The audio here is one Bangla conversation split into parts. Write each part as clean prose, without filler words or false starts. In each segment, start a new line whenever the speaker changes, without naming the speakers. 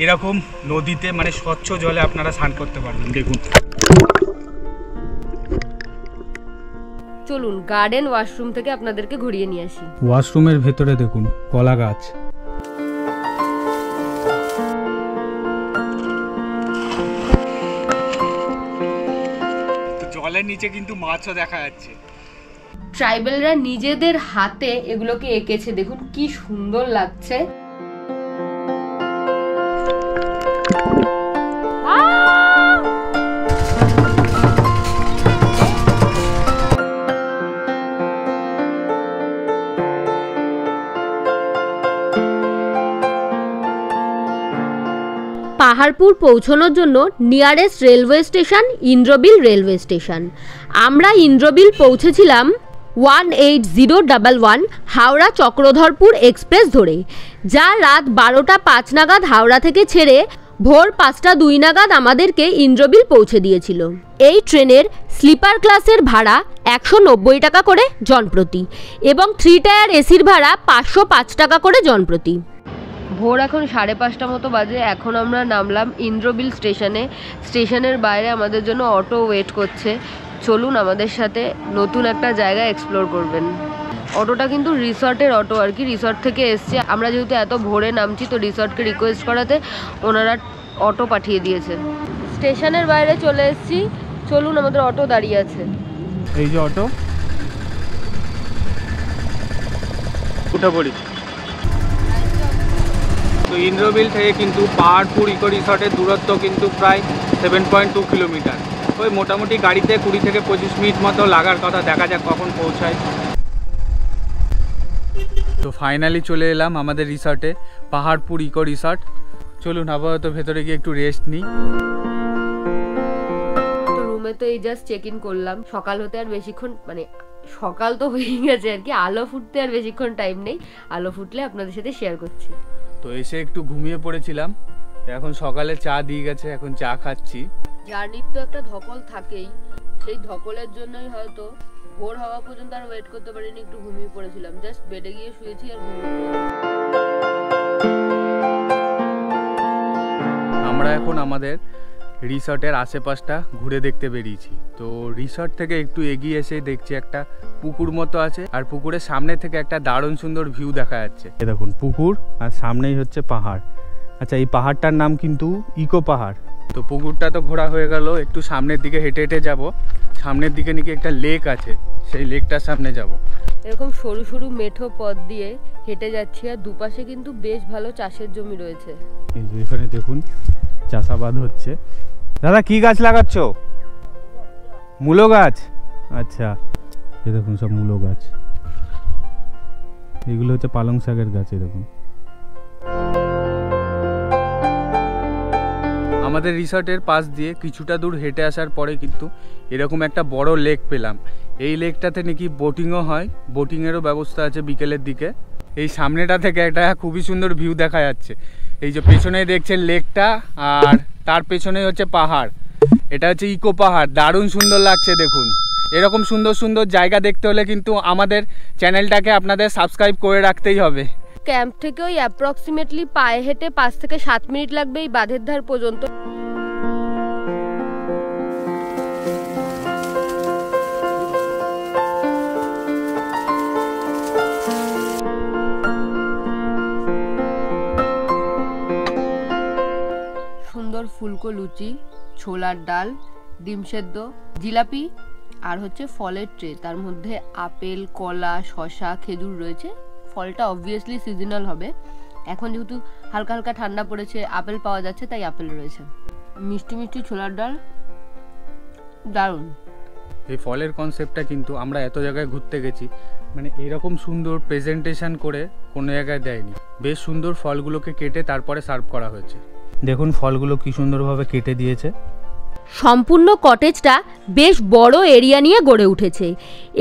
এরকম নদীতে মানে স্বচ্ছ জলে আপনারা স্নান করতে পারবেন। দেখুন,
চলুন গার্ডেন ওয়াশরুম থেকে আপনাদেরকে ঘুরিয়ে নিয়ে আসি।
ওয়াশরুমের ভেতরে দেখুন কলা গাছ। জলের নিচে কিন্তু মাছও দেখা যাচ্ছে।
ট্রাইবেলরা নিজেদের হাতে এগুলোকে এঁকেছে, দেখুন কি সুন্দর লাগছে। পাহাড়পুর পৌঁছানোর জন্য nearest railway station Indrabil railway station. আমরা ইন্দ্রবিল পৌঁছেছিলাম 18011 হাওড়া চক্রধরপুর এক্সপ্রেস ধরে, যা রাত 12টা 5 নাগাদ হাওড়া থেকে ছেড়ে ভোর 5টা 2 নাগাদ আমাদেরকে ইন্দ্রবিল পৌঁছে দিয়েছিল। এই ট্রেনের স্লিপার ক্লাসের ভাড়া 190 টাকা করে জনপ্রতি এবং 3 টায়ার এসির ভাড়া 505 টাকা করে জনপ্রতি। ভোর এখন 5:30টা মতো বাজে। এখন আমরা নামলাম ইন্দ্রবিল স্টেশনে। স্টেশনের বাইরে আমাদের জন্য অটো ওয়েট করছে। চলুন আমাদের সাথে নতুন একটা জায়গা এক্সপ্লোর করবেন। অটোটা কিন্তু রিসর্টের অটো আর কি, রিসর্ট থেকে এসছে। আমরা যেহেতু এত ভোরে নামছি তো রিসর্টকে রিকোয়েস্ট করাতে ওনারা অটো পাঠিয়ে দিয়েছে। স্টেশনের বাইরে চলে এসেছি, চলুন আমাদের অটো দাঁড়িয়ে আছে।
এই যে অটো, উঠে পড়ি। তো ইন্দ্রবিল থেকে কিন্তু পাহাড়পুর ইকো রিসর্টের দূরত্ব কিন্তু প্রায় 7.2 কিলোমিটার। ওই মোটামুটি গাড়িতে 20 থেকে 25 মিনিট মতো লাগার কথা, দেখা যাক কখন পৌঁছায়। তো ফাইনালি চলে এলাম আমাদের রিসর্টে, পাহাড়পুর ইকো রিসর্ট। চলুন আপাতত ভেতরে গিয়ে একটু রেস্ট নিই।
তো রুমে তো এই জাস্ট চেক ইন করলাম। সকাল হতে আর বেশিক্ষণ, মানে সকাল তো হয়ে গেছে আর কি, আলো ফুটতে আর বেশিক্ষণ টাইম নেই। আলো ফুটলে আপনাদের সাথে শেয়ার করছি।
তো এসে একটু ঘুমিয়ে পড়েছিলাম, এখন সকালে চা দিয়ে গেছে, এখন চা খাচ্ছি।
জার্নির তো একটা ধকল থাকেই, সেই ধকলের জন্যই হয়তো ভোর হওয়া পর্যন্ত আর ওয়েট করতে পারিনি, একটু ঘুমিয়ে পড়েছিলাম। জাস্ট বেডে গিয়ে শুয়েছি আর ঘুমিয়ে পড়েছি।
আমরা এখন আমাদের রিসর্টের আশেপাশটা ঘুরে দেখতে বেরিয়েছি। তো রিসর্ট থেকে একটু এগিয়ে এসে দেখছি একটা পুকুর মতো আছে, আর পুকুরের সামনে থেকে একটা দারুণ সুন্দর ভিউ দেখা যাচ্ছে। এই দেখুন পুকুর, আর সামনেই হচ্ছে পাহাড়। আচ্ছা, এই পাহাড়টার নাম কিন্তু ইকো পাহাড়। তো পুকুরটা তো ঘোরা হয়ে গেল, একটু সামনের দিকে হেঁটে হেঁটে যাব। সামনের দিকে নাকি একটা লেক আছে, সেই লেকটার সামনে যাব।
এরকম সরু সরু মেঠো পথ দিয়ে হেঁটে যাচ্ছি, আর দুপাশে কিন্তু বেশ ভালো চাষের জমি রয়েছে।
এই যে এখানে দেখুন চাষাবাদ হচ্ছে। দাদা কি গাছ লাগাচ্ছ? মূলো গাছ। আচ্ছা, এই দেখুন সব মূলো গাছ, এগুলো হচ্ছে পালং শাকের গাছ। দেখুন আমাদের রিসর্টের পাশ দিয়ে কিছুটা দূর হেঁটে আসার পরে কিন্তু এরকম একটা বড় লেক পেলাম। এই লেকটাতে নাকি বোটিংও হয়, বোটিংয়েরও ব্যবস্থা আছে বিকেলের দিকে। এই সামনেটা থেকে একটা খুবই সুন্দর ভিউ দেখা যাচ্ছে। এই যে পেছনে দেখছেন লেকটা, আর তার পেছনেই হচ্ছে পাহাড়। এটা হচ্ছে ইকো পাহাড়, দারুণ সুন্দর লাগছে দেখুন। এরকম সুন্দর সুন্দর জায়গা দেখতে হলে কিন্তু আমাদের চ্যানেলটাকে আপনাদের সাবস্ক্রাইব করে রাখতেই হবে।
ক্যাম্প থেকে ওই অ্যাপ্রক্সিমেটলি পায়ে হেঁটে 5 থেকে 7 মিনিট লাগবে এই বাঁধের ধার পর্যন্ত। সুন্দর ফুলকো লুচি, ছোলার ডাল, ডিম সেদ্ধ, জিলাপি আর হচ্ছে ফলের ট্রে। তার মধ্যে আপেল, কলা, শসা, খেজুর রয়েছে। ফলটা অবভিয়াসলি সিজনাল হবে। এখন যেহেতু হালকা হালকা ঠান্ডা পড়েছে, আপেল পাওয়া যাচ্ছে, তাই আপেল রয়েছে। মিষ্টি মিষ্টি ছোলার ডাল, দারুণ।
এই ফলের কনসেপ্টটা কিন্তু আমরা এত জায়গায় ঘুরতে গেছি, মানে এরকম সুন্দর প্রেজেন্টেশন করে কোনো জায়গায় দেয়নি। বেশ সুন্দর ফলগুলোকে কেটে তারপরে সার্ভ করা হয়েছে। দেখুন ফলগুলো কি সুন্দরভাবে কেটে দিয়েছে।
সম্পূর্ণ কটেজটা বেশ বড় এরিয়া নিয়ে গড়ে উঠেছে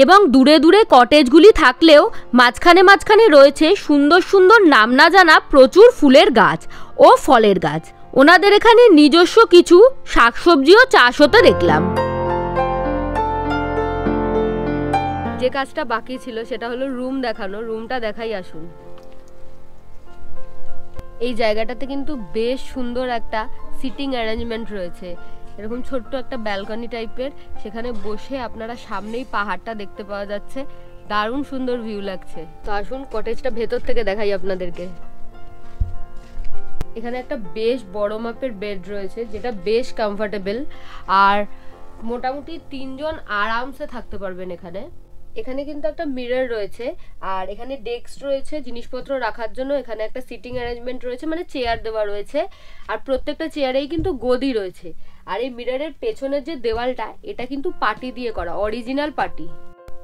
এবং দূরে দূরে কটেজগুলি থাকলেও মাঝখানে মাঝখানে রয়েছে সুন্দর সুন্দর নাম না জানা প্রচুর ফুলের গাছ ও ফলের গাছ। ওনাদের এখানে নিজস্ব কিছু শাকসবজিও চাষ হতে দেখলাম। যে কাজটা বাকি ছিল সেটা হলো রুম দেখানো। রুমটা দেখাই আসুন। এই জায়গাটাতে কিন্তু বেশ সুন্দর একটা সিটিং অ্যারেঞ্জমেন্ট রয়েছে, এরকম ছোট্ট একটা ব্যালকনি টাইপের, সেখানে বসে আপনারা সামনেই পাহাড়টা দেখতে পাওয়া যাচ্ছে, দারুণ সুন্দর ভিউ লাগছে। তো আসুন কটেজটা ভেতর থেকে দেখাই আপনাদেরকে। এখানে একটা বেশ বড় মাপের বেড রয়েছে যেটা বেশ কমফোর্টেবল, আর মোটামুটি 3 জন আরামসে থাকতে পারবেন এখানে। এখানে কিন্তু একটা মিরর রয়েছে, আর এখানে ডেস্ক রয়েছে জিনিসপত্র রাখার জন্য, এখানে একটা সিটিং অ্যারেঞ্জমেন্ট রয়েছে, মানে চেয়ার দেওয়া রয়েছে, আর প্রত্যেকটা চেয়ারেই কিন্তু গদি রয়েছে। আর এই মিররের পেছনের যে দেওয়ালটা, এটা কিন্তু পাটি দিয়ে করা, অরিজিনাল পাটি।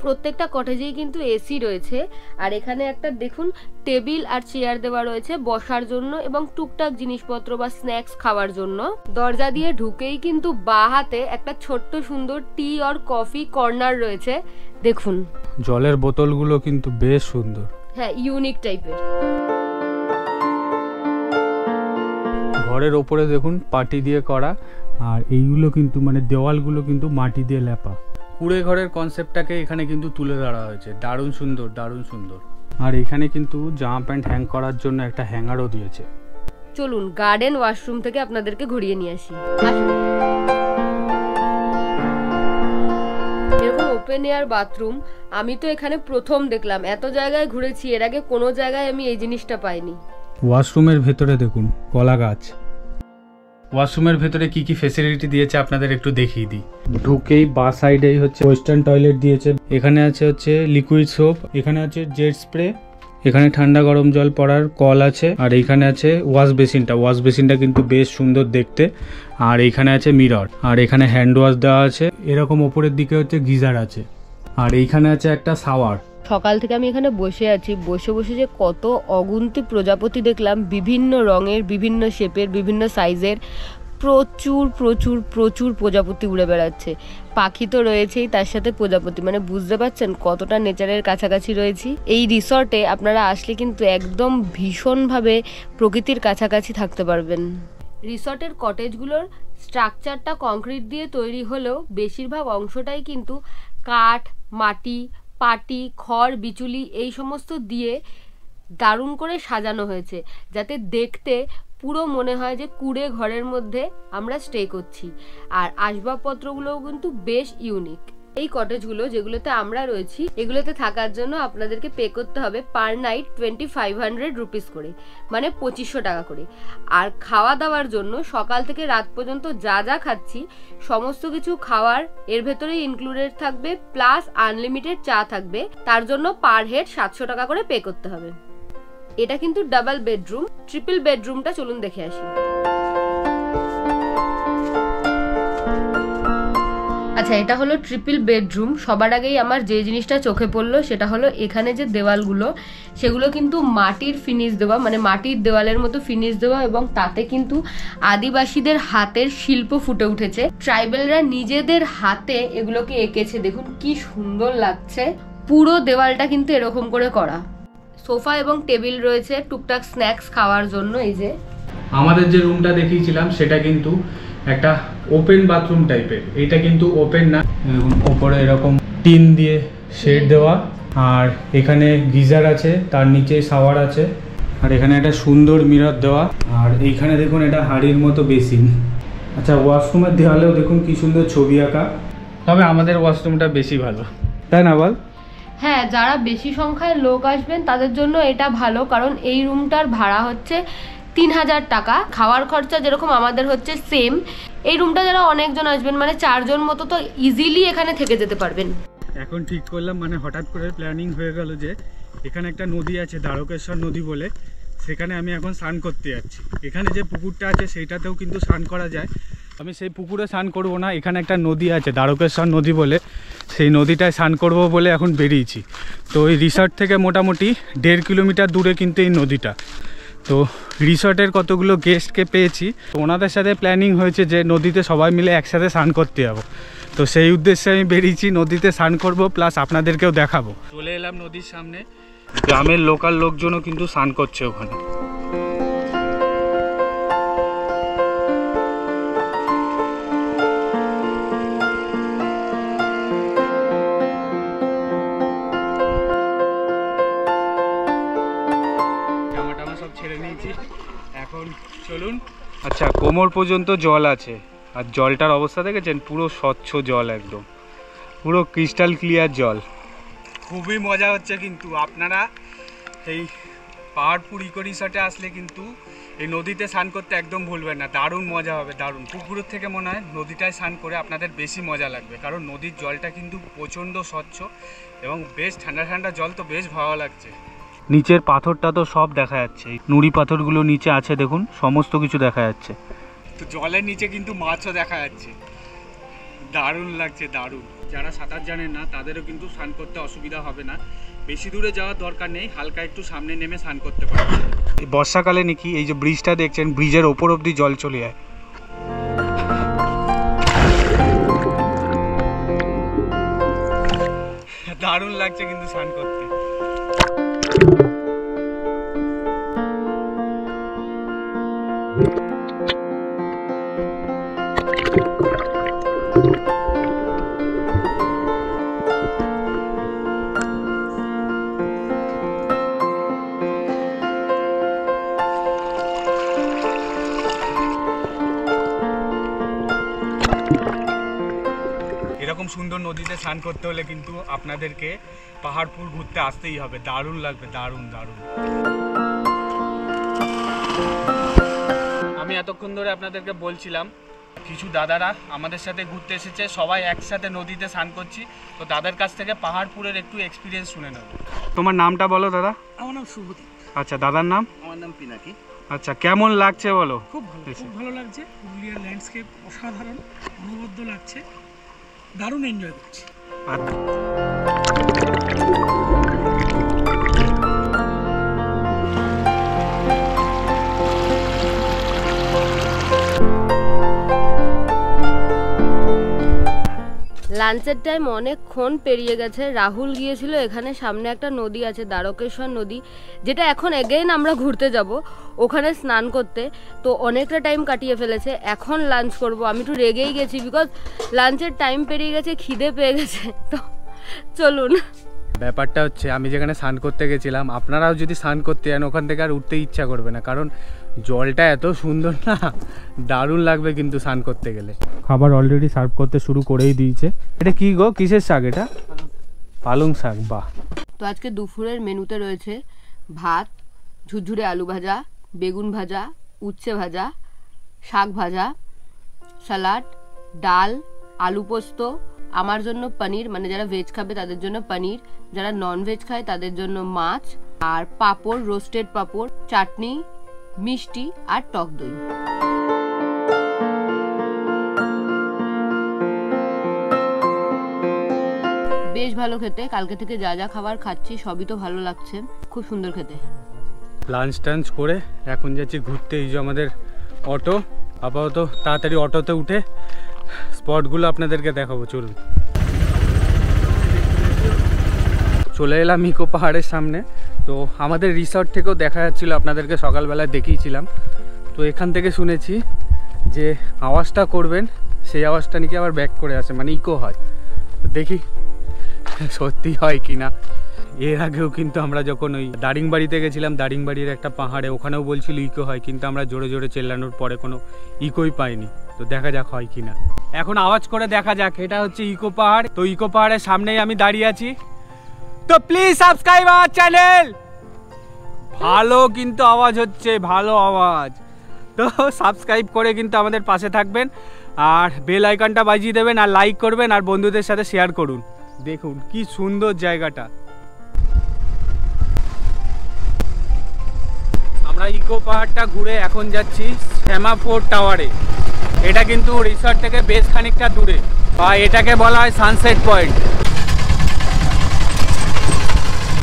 প্রত্যেকটা কটেজেই কিন্তু এসি রয়েছে, আর এখানে একটা দেখুন টেবিল আর চেয়ার দেওয়া রয়েছে বসার জন্য এবং টুকটাক জিনিসপত্র বা স্ন্যাক্স খাওয়ার জন্য। দরজা দিয়ে ঢুকেই কিন্তু বাঁ হাতে একটা ছোট্ট সুন্দর টি আর কফি কর্নার রয়েছে, দেখুন।
জলের বোতলগুলো কিন্তু বেশ সুন্দর,
হ্যাঁ, ইউনিক টাইপের।
ঘরের ওপরে দেখুন পাটি দিয়ে করা, আর এইগুলো কিন্তু মানে দেওয়ালগুলো কিন্তু মাটি দিয়ে লেপা। কুড়ে ঘরের কনসেপ্টটাকে এখানে কিন্তু তুলে ধরা হয়েছে, দারুণ সুন্দর, দারুণ সুন্দর। আর এখানে কিন্তু জামা প্যান্ট হ্যাং করার জন্য একটা হ্যাঙ্গারও দিয়েছে।
চলুন গার্ডেন ওয়াশরুম থেকে আপনাদেরকে ঘুরিয়ে নিয়ে আসি। এরকম ওপেন এয়ার বাথরুম আমি তো এখানে প্রথম দেখলাম, এত জায়গায় ঘুরেছি, এর আগে কোনো জায়গায় আমি এই জিনিসটা পাইনি।
ওয়াশরুমের ভেতরে দেখুন কলা গাছ। ওয়াশরুমের ভেতরে কি কি ফেসিলিটি দিয়েছে আপনাদের একটু দেখিয়ে দিই। ঢুকেই বা সাইডেই হচ্ছে ওয়েস্টার্ন টয়লেট দিয়েছে, এখানে আছে হচ্ছে লিকুইড সোপ, এখানে আছে জেট স্প্রে, এখানে ঠান্ডা গরম জল পড়ার কল আছে, আর এইখানে আছে ওয়াশ বেসিনটা কিন্তু বেশ সুন্দর দেখতে, আর এইখানে আছে মিরর, আর এখানে হ্যান্ড ওয়াশ দেওয়া আছে, এরকম ওপরের দিকে হচ্ছে গিজার আছে, আর এইখানে আছে একটা শাওয়ার।
সকাল থেকে আমি এখানে বসে আছি, বসে বসে যে কত অগুন্তি প্রজাপতি দেখলাম, বিভিন্ন রঙের, বিভিন্ন শেপের, বিভিন্ন সাইজের, প্রচুর প্রচুর প্রচুর প্রজাপতি উড়ে বেড়াচ্ছে। পাখি তো রয়েছেই, তার সাথে প্রজাপতি, মানে বুঝতে পারছেন কতটা নেচারের কাছাকাছি রয়েছি। এই রিসর্টে আপনারা আসলে কিন্তু একদম ভীষণভাবে প্রকৃতির কাছাকাছি থাকতে পারবেন। রিসর্টের কটেজগুলোর স্ট্রাকচারটা কংক্রিট দিয়ে তৈরি হলেও বেশিরভাগ অংশটাই কিন্তু কাঠ, মাটি, পাটি, খড়, বিচুলি এই সমস্ত দিয়ে দারুণ করে সাজানো হয়েছে, যাতে দেখতে পুরো মনে হয় যে কুড়ে ঘরের মধ্যে আমরা স্টে করছি। আর আসবাবপত্রগুলোও কিন্তু বেশ ইউনিক। এই কটেজগুলো যেগুলোতে আমরা রয়েছি, এগুলোতে থাকার জন্য আপনাদেরকে পে করতে হবে পার নাইট 2500 রুপিস করে, মানে 2500 টাকা করে। আর খাওয়া দাওয়ার জন্য সকাল থেকে রাত পর্যন্ত যা যা খাচ্ছি সমস্ত কিছু খাওয়ার এর ভেতরেই ইনক্লুডেড থাকবে, প্লাস আনলিমিটেড চা থাকবে, তার জন্য পার হেড 700 টাকা করে পে করতে হবে। এটা কিন্তু ডাবল বেডরুম। ট্রিপল বেডরুমটা চলুন দেখে আসি। আচ্ছা, এটা হলো ট্রিপল বেডরুম। সবার আগেই আমার যে জিনিসটা চোখে পড়লো সেটা হলো এখানে যে দেওয়ালগুলো, সেগুলো কিন্তু মাটির ফিনিশ দেওয়া, মানে মাটির দেওয়ালের মতো ফিনিশ দেওয়া, এবং তাতে কিন্তু আদিবাসীদের হাতের শিল্প ফুটে উঠেছে। ট্রাইবেলরা নিজেদের হাতে এগুলোকে এঁকেছে, দেখুন কি সুন্দর লাগছে। পুরো দেওয়ালটা কিন্তু এরকম করে করা। সোফা এবং টেবিল রয়েছে টুকটাক স্ন্যাক্স খাওয়ার জন্য। এই যে
আমাদের যে রুমটা দেখিয়েছিলাম সেটা কিন্তু একটা ওপেন বাথরুম টাইপের, এটা কিন্তু ওপেন না, ওপরে এরকম টিন দিয়ে শেড দেওয়া, আর এখানে গিজার আছে, তার নিচে শাওয়ার আছে, আর এখানে একটা সুন্দর মিরর দেওয়া, আর এইখানে দেখুন এটা হাড়ির মতো বেসিন। আচ্ছা, ওয়াশরুমের দেওয়ালেও দেখুন কি সুন্দর ছবি আঁকা। তবে আমাদের ওয়াশরুমটা বেশি ভালো, তাই না বল?
হ্যাঁ, যারা বেশি সংখ্যায় লোক আসবেন তাদের জন্য এটা ভালো, কারণ এই রুমটার ভাড়া হচ্ছে 3000 টাকা। খাওয়ার খরচা যেরকম আমাদের হচ্ছে সেম। এই রুমটা যারা অনেকজন আসবেন, মানে 4 জন মতো, তো ইজিলি এখানে থেকে যেতে পারবেন।
এখন ঠিক করলাম, মানে হঠাৎ করে প্ল্যানিং হয়ে গেল যে এখানে একটা নদী আছে দ্বারকেশ্বর নদী বলে, সেখানে আমি এখন স্নান করতে যাচ্ছি। এখানে যে পুকুরটা আছে সেইটাতেও কিন্তু স্নান করা যায়, আমি সেই পুকুরে স্নান করব না, এখানে একটা নদী আছে দ্বারকেশ্বর নদী বলে, সেই নদীটায় স্নান করব বলে এখন বেরিয়েছি। তো এই রিসর্ট থেকে মোটামুটি 1.5 কিলোমিটার দূরে কিন্তু এই নদীটা। তো রিসর্টের কতগুলো গেস্টকে পেয়েছি, তো ওনাদের সাথে প্ল্যানিং হয়েছে যে নদীতে সবাই মিলে একসাথে স্নান করতে যাবো। তো সেই উদ্দেশ্যে আমি বেরিয়েছি, নদীতে স্নান করব, প্লাস আপনাদেরকেও দেখাবো। চলে এলাম নদীর সামনে, গ্রামের লোকাল লোকজনও কিন্তু স্নান করছে ওখানে। জামা টামা সব ছেড়ে নিয়েছি, আচ্ছা, কোমর পর্যন্ত জল আছে। আর জলটার অবস্থা দেখেছেন, পুরো স্বচ্ছ জল, একদম পুরো ক্রিস্টাল ক্লিয়ার জল। খুবই মজা হচ্ছে কিন্তু। আপনারা এই পাহাড়পুর ইকো রিসর্টে আসলে কিন্তু এই নদীতে স্নান করতে একদম ভুলবেন না। দারুণ মজা হবে, দারুণ। পুকুরের থেকে মনে হয় নদীটায় স্নান করে আপনাদের বেশি মজা লাগবে, কারণ নদীর জলটা কিন্তু প্রচণ্ড স্বচ্ছ এবং বেশ ঠান্ডা ঠান্ডা জল, তো বেশ ভালো লাগছে। নিচের পাথরটা তো সব দেখা যাচ্ছে, নুড়ি পাথরগুলো নিচে আছে দেখুন, সমস্ত কিছু দেখা যাচ্ছে। তো জলের নিচে কিন্তু মাছও দেখা যাচ্ছে, দারুণ লাগছে, দারুণ। যারা সাঁতার জানেন না তাদেরও কিন্তু স্নান করতে অসুবিধা হবে না, বেশি দূরে যাওয়ার দরকার নেই, হালকা একটু সামনে নেমে স্নান করতে পারবেন। এই বর্ষাকালে নাকি এই যে ব্রিজটা দেখছেন, ব্রিজের ওপর অব্দি জল চলে যায়। দারুণ লাগছে কিন্তু স্নান করতে। এরকম সুন্দর নদীতে স্নান করতে হলে কিন্তু আপনাদেরকে পাহাড়পুর ঘুরতে আসতেই হবে, দারুণ লাগবে, দারুণ দারুণ। আমি এতক্ষণ ধরে আপনাদেরকে বলছিলাম কিছু দাদারা আমাদের সাথে ঘুরতে এসেছে, সবাই একসাথে নদীতে স্নান করছি, তো দাদার কাছ থেকে পাহাড়পুরের একটু এক্সপিরিয়েন্স শুনে নেব। তোমার নামটা বলো দাদা।
আমার নাম শুভদীপ।
আচ্ছা, দাদার নাম?
আমার নাম পিনাকি।
আচ্ছা, কেমন লাগছে বলো?
খুব ভালো লাগছে। পুরুলিয়ার ল্যান্ডস্কেপ অসাধারণ, অনবদ্য লাগছে, দারুণ এনজয় করছি।
লাঞ্চের টাইম অনেকক্ষণ পেরিয়ে গেছে। রাহুল গিয়েছিল এখানে সামনে একটা নদী আছে, দ্বারকেশ্বর নদী, যেটা এখন এগেইন আমরা ঘুরতে যাব ওখানে স্নান করতে। তো অনেকটা টাইম কাটিয়ে ফেলেছে, এখন লাঞ্চ করব। আমি একটু রেগেই গেছি, বিকজ লাঞ্চের টাইম পেরিয়ে গেছে, খিদে পেয়ে গেছে। তো চলুন।
ব্যাপারটা হচ্ছে, আমি যেখানে স্নান করতে গেছিলাম, আপনারাও যদি স্নান করতে যান ওখান থেকে আর উঠতে ইচ্ছা করবে না, কারণ জলটা এত সুন্দর না, দারুণ লাগবে কিন্তু স্নান করতে গেলে। খাবার অলরেডি সার্ভ করতে শুরু করেই দিয়েছে। এটা কি গো, কিসের শাক এটা? পালং শাক, বাহ।
তো আজকে দুপুরের মেনুতে রয়েছে ভাত, ঝুরঝুরে আলু ভাজা, বেগুন ভাজা, উচ্ছে ভাজা, শাক ভাজা, স্যালাড, ডাল, আলু পোস্ত, আমার জন্য পনির, মানে যারা ভেজ খাবে তাদের জন্য পনির, যারা নন ভেজ খায় তাদের জন্য মাছ, আর পাঁপড়, রোস্টেড পাঁপড়, চাটনি, মিষ্টি আর টক দই। বেশ ভালো খেতে। কালকে থেকে যা যা খাবার খাচ্ছি সবই তো ভালো লাগছে, খুব সুন্দর খেতে।
লাঞ্চ টাঞ্চ করে এখন যাচ্ছি ঘুরতে। এই যে আমাদের অটো, আপাতত তাড়াতাড়ি অটোতে উঠে স্পটগুলো আপনাদেরকে দেখাবো, চলুন। চলে এলাম ইকো পাহাড়ের সামনে। তো আমাদের রিসর্ট থেকেও দেখা যাচ্ছিল, আপনাদেরকে সকালবেলায় দেখিয়েছিলাম। তো এখান থেকে শুনেছি যে আওয়াজটা করবেন, সেই আওয়াজটা নাকি আবার ব্যাক করে আসে, মানে ইকো হয়। তো দেখি সত্যি হয় কি না। এর আগেও কিন্তু আমরা যখন ওই দারিংবাড়িতে গেছিলাম, দারিংবাড়ির একটা পাহাড়ে, ওখানেও বলছিল ইকো হয়, কিন্তু আমরা জোরে জোরে চেল্লানোর পরে কোনো ইকোই পাইনি। তো দেখা যাক হয় কি না, এখন আওয়াজ করে দেখা যাক। এটা হচ্ছে ইকো পাহাড়। তো ইকো পাহাড়ের সামনেই আমি দাঁড়িয়ে আছি। তো প্লিজ সাবস্ক্রাইব আওয়ার চ্যানেল। ভালো কিন্তু আওয়াজ হচ্ছে, ভালো আওয়াজ। তো সাবস্ক্রাইব করে কিন্তু আমাদের পাশে থাকবেন, আর বেল আইকনটা বাজিয়ে দেবেন, আর লাইক করবেন, আর বন্ধুদের সাথে শেয়ার করুন। দেখুন কি সুন্দর জায়গাটা। আমরা ইকো পাহাড়টা ঘুরে এখন যাচ্ছি সেমাফোর টাওয়ারে। এটা কিন্তু রিসর্ট থেকে বেশ খানিকটা দূরে, বা এটাকে বলা হয় সানসেট পয়েন্ট।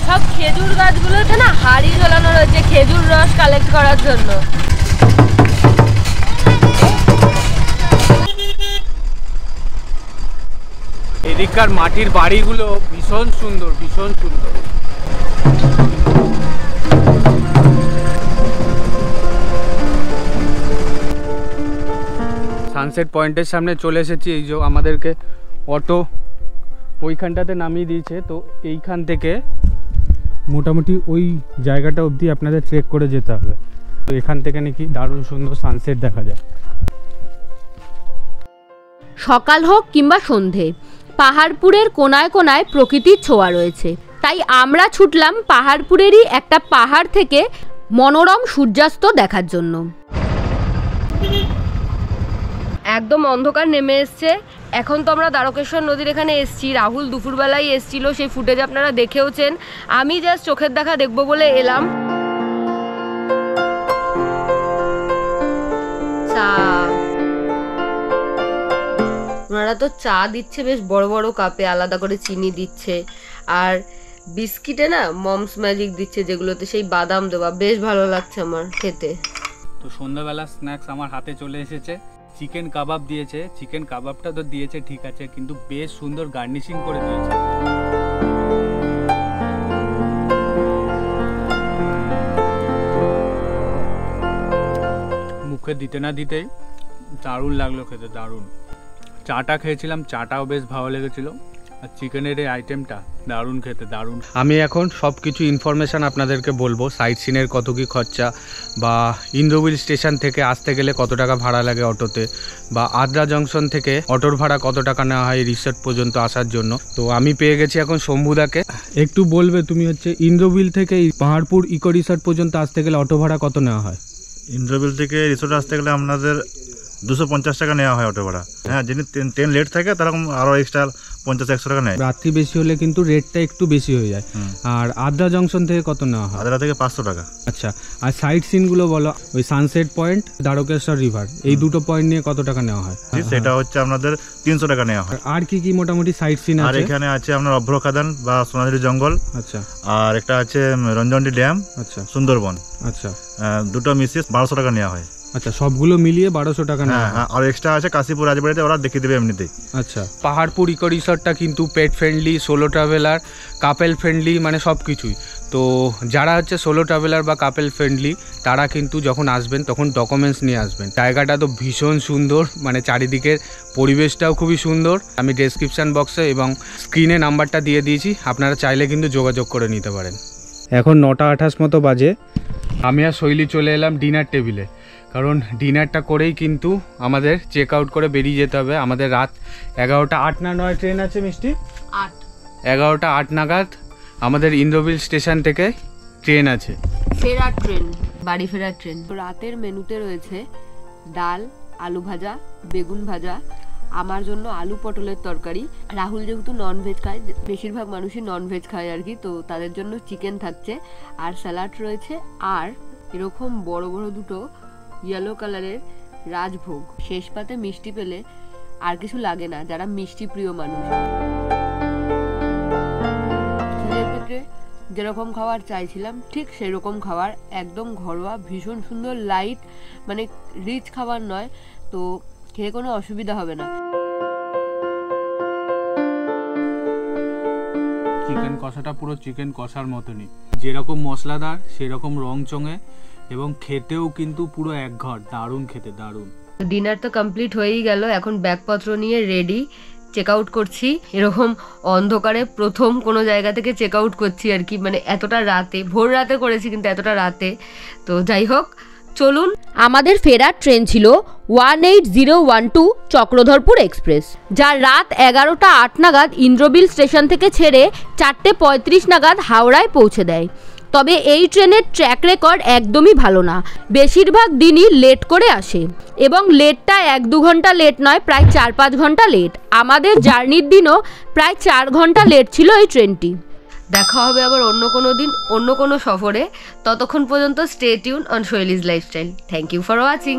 সব খেজুর গাছগুলোতে না হাড়ি ঝোলানো রয়েছে খেজুর রস কালেক্ট করার জন্য।
এদিককার মাটির বাড়িগুলো ভীষণ সুন্দর, ভীষণ সুন্দর। সানসেট পয়েন্টের সামনে চলে এসেছি। এই যে আমাদেরকে অটো ওইখানটাতে নামিয়ে দিয়েছে। তো এইখান থেকে মোটামুটি ওই জায়গাটা অবধি আপনাদের ট্রেক করে যেতে হবে। তো এখান থেকে নাকি দারুণ সুন্দর সানসেট দেখা যায়।
সকাল হোক কিংবা সন্ধে, পাহাড়পুরের কোনায় কোনায় প্রকৃতির ছোঁয়া রয়েছে। তাই আমরা ছুটলাম পাহাড়পুরেরই একটা পাহাড় থেকে মনোরম সূর্যাস্ত দেখার জন্য। একদম অন্ধকার নেমে এসছে। এখন তো আমরা দ্বারকেশ্বর নদীর এখানে এসছি। রাহুল দুপুরবেলায় এসছিল, সেই ফুটেজ আপনারা দেখেওছেন। আমি জাস্ট চোখের দেখা দেখবো বলে এলাম। চা, ওনারা তো চা দিচ্ছে বেশ বড় বড় কাপে, আলাদা করে চিনি দিচ্ছে, আর বিস্কিটে না মমস ম্যাজিক দিচ্ছে, যেগুলোতে সেই বাদাম দেওয়া। বেশ ভালো লাগছে আমার খেতে।
তো সন্ধ্যাবেলা স্ন্যাক্স আমার হাতে চলে এসেছে। চিকেন কাবাব দিয়েছে। চিকেন কাবাবটা তো দিয়েছে ঠিক আছে, কিন্তু বেশ সুন্দর গার্নিশিং করে দিয়েছে। মুখে দিতে না দিতেই দারুণ লাগলো খেতে, দারুণ। চাটা খেয়েছিলাম, চাটাও বেশ ভালো লেগেছিল। আর চিকেনের এই আইটেমটা দারুণ খেতে, দারুণ। আমি এখন সব কিছু ইনফরমেশান আপনাদেরকে বলবো। সাইট সিনের কত কী খরচা, বা ইন্দ্রবিল স্টেশন থেকে আসতে গেলে কত টাকা ভাড়া লাগে অটোতে, বা আদ্রা জংশন থেকে অটোর ভাড়া কত টাকা নেওয়া হয় রিসোর্ট পর্যন্ত আসার জন্য। তো আমি পেয়ে গেছি এখন শম্ভুদাকে। একটু বলবে তুমি হচ্ছে ইন্দ্রবিল থেকে পাহাড়পুর ইকো রিসোর্ট পর্যন্ত আসতে গেলে অটো ভাড়া কত নেওয়া হয়?
ইন্দ্রবিল থেকে রিসোর্টে আসতে গেলে আপনাদের 250 টাকা নেওয়া হয় অটো ভাড়া। হ্যাঁ, যিনি ট্রেন লেট থাকে তারকম আরও এক্সট্রা 50-100 টাকা নেয়।
রাত্রি বেশি হলে কিন্তু রেটটা একটু বেশি হয়ে যায়। আর আদ্রা জংশন থেকে কত নেওয়া হয়?
আদ্রা থেকে 500 টাকা।
আচ্ছা, আর সাইট সিনগুলো বলো। ওই সানসেট পয়েন্ট, দ্বারকেশ্বর রিভার, এই দুটো পয়েন্ট নিয়ে কত টাকা নেওয়া হয়?
সেটা হচ্ছে আপনাদের 300 টাকা নেওয়া হয়।
আর কি কি মোটামুটি সাইট সিন আছে?
আর এখানে আছে আপনার অভ্রখাদান বা সোনাঝুরি জঙ্গল।
আচ্ছা।
আর একটা আছে রঞ্জনডি ড্যাম। আচ্ছা। সুন্দরবন।
আচ্ছা।
দুটো মিশিয়ে 1200 টাকা নেওয়া হয়।
আচ্ছা, সবগুলো মিলিয়ে 1200 টাকা নেওয়া হয়।
আর এক্সট্রা আছে কাশীপুর রাজবাড়িতে, ওরা দেখিয়ে দেবে এমনিতেই।
আচ্ছা, পাহাড়পুর ইকো রিসর্টটা কিন্তু pet friendly, solo traveller, couple friendly, মানে সব কিছুই। তো যারা হচ্ছে সোলো ট্রাভেলার বা কাপেল ফ্রেন্ডলি তারা কিন্তু যখন আসবেন তখন ডকুমেন্টস নিয়ে আসবেন। জায়গাটা তো ভীষণ সুন্দর, মানে চারিদিকের পরিবেশটাও খুবই সুন্দর। আমি ডেসক্রিপশান বক্সে এবং স্ক্রিনে নাম্বারটা দিয়ে দিয়েছি, আপনারা চাইলে কিন্তু যোগাযোগ করে নিতে পারেন। এখন 9:28 মতো বাজে। আমি আর শৈলী চলে এলাম ডিনার টেবিলে, কারণ ডিনারটা করেই কিন্তু আমাদের চেক আউট করে বেরিয়ে যেতে হবে। আমাদের রাত 11টা 8 না 9 ট্রেন আছে মিষ্টি?
8।
11টা 8 নাগাদ আমাদের ইন্দ্রবিল স্টেশন থেকে ট্রেন আছে,
ফেরার ট্রেন, বাড়ি ফেরার ট্রেন। রাতের মেনুতে রয়েছে ডাল, আলু ভাজা, বেগুন ভাজা, আমার জন্য আলু পটলের তরকারি। রাহুল যেহেতু ননভেজ খায়, বেশিরভাগ মানুষই ননভেজ খায় আর কি, তো তাদের জন্য চিকেন থাকছে, আর স্যালাড রয়েছে, আর এরকম বড় বড় দুটো ইয়েলো কালারের রাজভোগ। শেষ পাতে মিষ্টি পেলে আর কিছু লাগে না যারা মিষ্টি প্রিয় মানুষ। খিদের পেটে যেরকম খাবার চাইছিলাম ঠিক সেরকম খাবার, একদম ঘরোয়া, ভীষণ সুন্দর, লাইট, মানে রিচ খাবার নয়, তো খেয়ে কোনো অসুবিধা হবে না।
চিকেন কষাটা পুরো চিকেন কষার মতনই, যেরকম মশলাদার সেরকম রং চঙে, এবং খেতেও কিন্তু পুরো এক ঘর, দারুণ খেতে, দারুণ।
ডিনার তো কমপ্লিট হয়েই গেল, এখন ব্যাগপত্র নিয়ে রেডি, চেক আউট করছি। এরকম অন্ধকারে প্রথম কোনো জায়গা থেকে চেক আউট করছি আর কি, মানে এতটা রাতে, ভোর রাতে করেছি কিন্তু এতটা রাতে। তো যাই হোক, চলুন। আমাদের ফেরার ট্রেন ছিল 18012 চক্রধরপুর এক্সপ্রেস, যা রাত 11টা 8 নাগাদ ইন্দ্রবিল স্টেশন থেকে ছেড়ে 4:35 নাগাদ হাওড়ায় পৌঁছে দেয়। তবে এই ট্রেনের ট্র্যাক রেকর্ড একদমই ভালো না, বেশিরভাগ দিনই লেট করে আসে, এবং লেটটা 1-2 ঘন্টা লেট নয়, প্রায় 4-5 ঘন্টা লেট। আমাদের জার্নির দিনও প্রায় 4 ঘন্টা লেট ছিল এই ট্রেনটি। দেখা হবে আবার অন্য কোনো দিন, অন্য কোনো সফরে। ততক্ষণ পর্যন্ত stay tuned on Shailee's lifestyle. Thank you for watching.